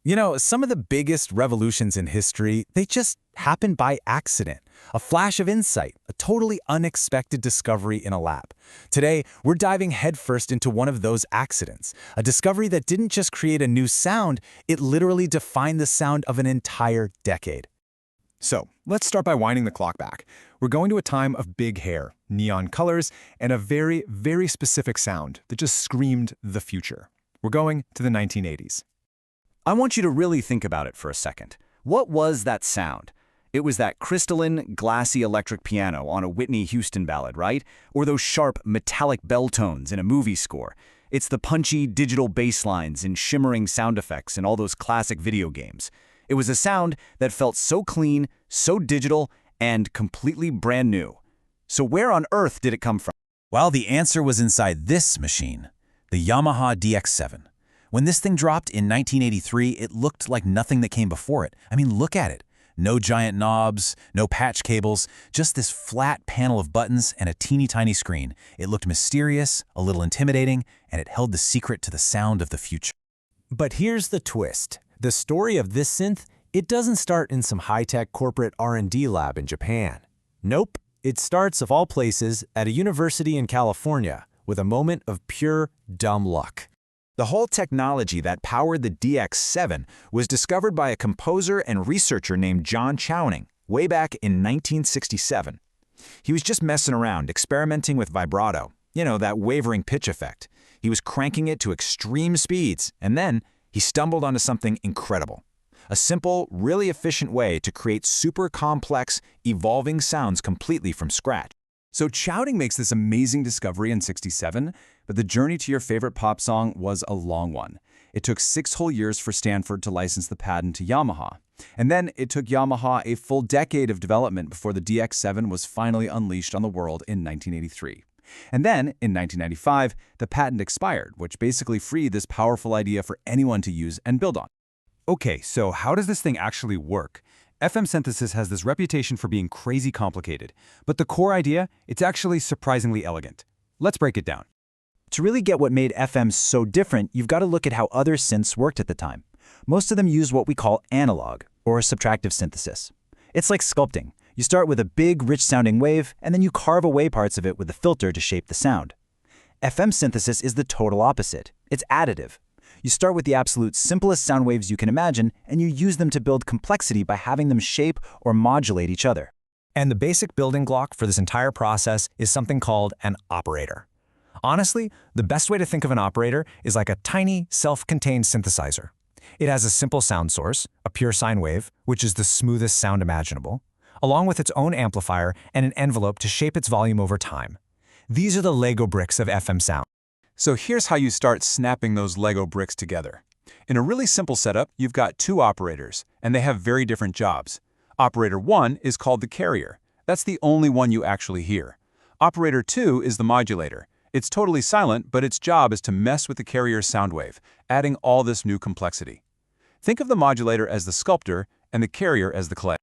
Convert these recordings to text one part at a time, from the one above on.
You know, some of the biggest revolutions in history, they just happen by accident. A flash of insight, a totally unexpected discovery in a lab. Today, we're diving headfirst into one of those accidents, a discovery that didn't just create a new sound, it literally defined the sound of an entire decade. So, let's start by winding the clock back. We're going to a time of big hair, neon colors, and a very, very specific sound that just screamed the future. We're going to the 1980s. I want you to really think about it for a second. What was that sound? It was that crystalline, glassy electric piano on a Whitney Houston ballad, right? Or those sharp, metallic bell tones in a movie score. It's the punchy digital bass lines and shimmering sound effects in all those classic video games. It was a sound that felt so clean, so digital, and completely brand new. So where on earth did it come from? Well, the answer was inside this machine, the Yamaha DX7. When this thing dropped in 1983, it looked like nothing that came before it. I mean, look at it. No giant knobs, no patch cables, just this flat panel of buttons and a teeny tiny screen. It looked mysterious, a little intimidating, and it held the secret to the sound of the future. But here's the twist. The story of this synth, it doesn't start in some high-tech corporate R&D lab in Japan. Nope, it starts, of all places, at a university in California with a moment of pure dumb luck. The whole technology that powered the DX7 was discovered by a composer and researcher named John Chowning way back in 1967. He was just messing around, experimenting with vibrato, that wavering pitch effect. He was cranking it to extreme speeds, and then he stumbled onto something incredible. A simple, really efficient way to create super complex, evolving sounds completely from scratch. So Chowning makes this amazing discovery in '67, but the journey to your favorite pop song was a long one. It took 6 whole years for Stanford to license the patent to Yamaha. And then it took Yamaha a full decade of development before the DX7 was finally unleashed on the world in 1983. And then, in 1995, the patent expired, which basically freed this powerful idea for anyone to use and build on. Okay, so how does this thing actually work? FM synthesis has this reputation for being crazy complicated, but the core idea, it's actually surprisingly elegant. Let's break it down. To really get what made FM so different, you've got to look at how other synths worked at the time. Most of them use what we call analog, or subtractive synthesis. It's like sculpting. You start with a big, rich-sounding wave, and then you carve away parts of it with a filter to shape the sound. FM synthesis is the total opposite. It's additive. You start with the absolute simplest sound waves you can imagine, and you use them to build complexity by having them shape or modulate each other. And the basic building block for this entire process is something called an operator. Honestly, the best way to think of an operator is like a tiny, self-contained synthesizer. It has a simple sound source, a pure sine wave, which is the smoothest sound imaginable, along with its own amplifier and an envelope to shape its volume over time. These are the Lego bricks of FM sound. So here's how you start snapping those Lego bricks together. In a really simple setup, you've got 2 operators, and they have very different jobs. Operator 1 is called the carrier. That's the only one you actually hear. Operator 2 is the modulator. It's totally silent, but its job is to mess with the carrier's sound wave, adding all this new complexity. Think of the modulator as the sculptor and the carrier as the clay.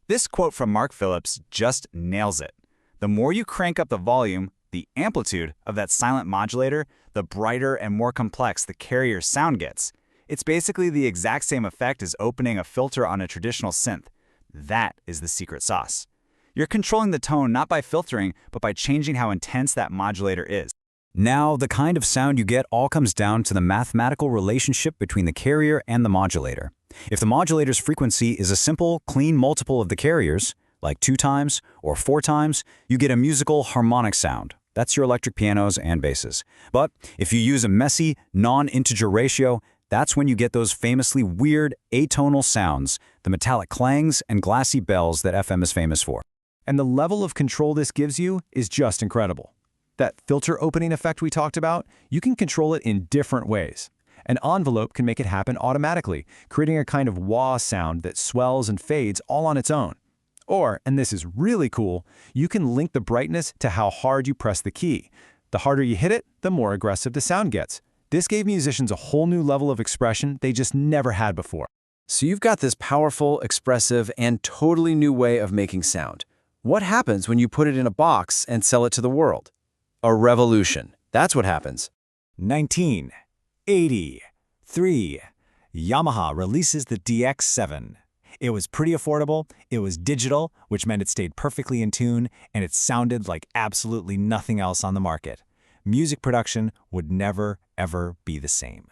This quote from Mark Phillips just nails it. The more you crank up the volume, the amplitude of that silent modulator, the brighter and more complex the carrier's sound gets. It's basically the exact same effect as opening a filter on a traditional synth. That is the secret sauce. You're controlling the tone not by filtering, but by changing how intense that modulator is. Now, the kind of sound you get all comes down to the mathematical relationship between the carrier and the modulator. If the modulator's frequency is a simple, clean multiple of the carrier's, like 2 times or 4 times, you get a musical harmonic sound. That's your electric pianos and basses. But if you use a messy, non-integer ratio, that's when you get those famously weird, atonal sounds, the metallic clangs and glassy bells that FM is famous for. And the level of control this gives you is just incredible. That filter opening effect we talked about, you can control it in different ways. An envelope can make it happen automatically, creating a kind of wah sound that swells and fades all on its own. Or, and this is really cool, you can link the brightness to how hard you press the key. The harder you hit it, the more aggressive the sound gets. This gave musicians a whole new level of expression they just never had before. So you've got this powerful, expressive, and totally new way of making sound. What happens when you put it in a box and sell it to the world? A revolution. That's what happens. 1983. Yamaha releases the DX7. It was pretty affordable, it was digital, which meant it stayed perfectly in tune, and it sounded like absolutely nothing else on the market. Music production would never, ever be the same.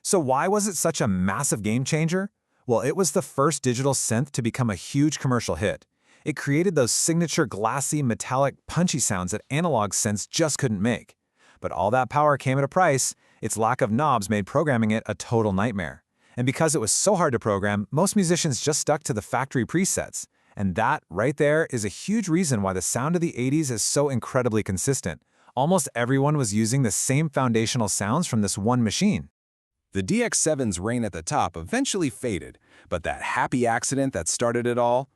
So why was it such a massive game changer? Well, it was the first digital synth to become a huge commercial hit. It created those signature glassy, metallic, punchy sounds that analog synths just couldn't make. But all that power came at a price. Its lack of knobs made programming it a total nightmare. And because it was so hard to program, most musicians just stuck to the factory presets. And that, right there, is a huge reason why the sound of the 80s is so incredibly consistent. Almost everyone was using the same foundational sounds from this one machine. The DX7's reign at the top eventually faded, but that happy accident that started it all,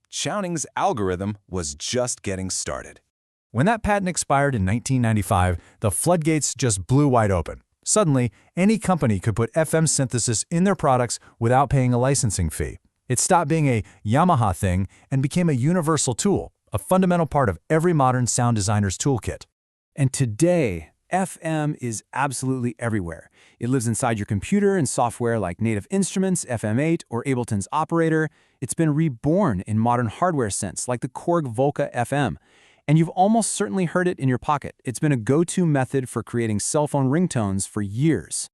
Chowning's algorithm was just getting started. When that patent expired in 1995, the floodgates just blew wide open. Suddenly, any company could put FM synthesis in their products without paying a licensing fee. It stopped being a Yamaha thing and became a universal tool, a fundamental part of every modern sound designer's toolkit. And today, FM is absolutely everywhere. It lives inside your computer and software like Native Instruments, FM8, or Ableton's Operator. It's been reborn in modern hardware synths like the Korg Volca FM. And you've almost certainly heard it in your pocket. It's been a go-to method for creating cell phone ringtones for years.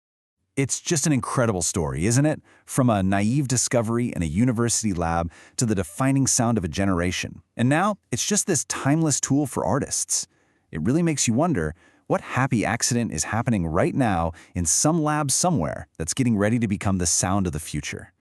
It's just an incredible story, isn't it? From a naive discovery in a university lab to the defining sound of a generation. And now, it's just this timeless tool for artists. It really makes you wonder, what happy accident is happening right now in some lab somewhere that's getting ready to become the sound of the future?